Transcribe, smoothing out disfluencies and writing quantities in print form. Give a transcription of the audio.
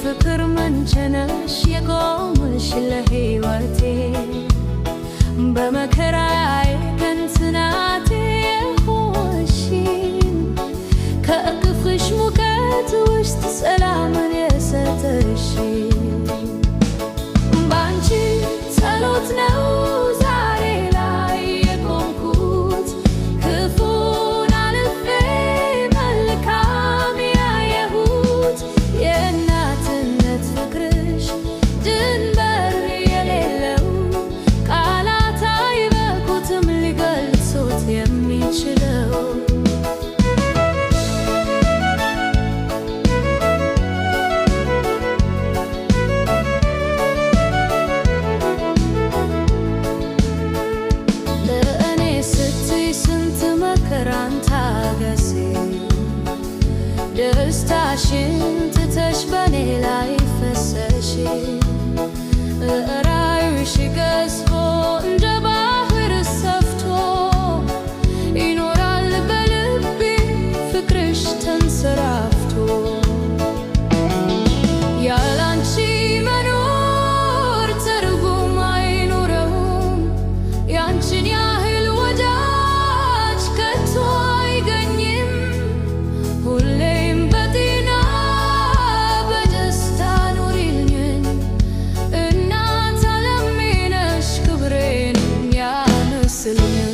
ፍቅር መንቸነሽ የቆምሽ ለሕይወቴ በመከራዬ ቀን ጽናቴ የሆንሽኝ ከእቅፍሽ ሙቀት ውስጥ ሰላምን የሰጠሽኝ ባንቺ ጸሎት ነው ዛሬ ላይ የቆምኩት ክፉን አልፌ መልካም ያየሁት ፍቅርሽ ድንበር የሌለው ቃላት አይበቁትም ሊገልጹት የሚችለው ለእኔ ስትይ ስንት መከራን ታገሴ ደስታሽን ትተሽ በኔ ላይ ፈሰሽ ራእይሽ ገዝፎ እንደ ባህር ሰፍቶ ይኖራል በልቤ ፍቅርሽ ተንሰራፍቶ ያላንቺ መኖር ትርጉም አይኖረውም ያንቺን ያህል ወዳጅ ከቶ አይገኝም ሁሌም በጤና በደስታ ኑሪልኝ እናት ዓለሜ ነሽ ክብሬን ያነስልኝ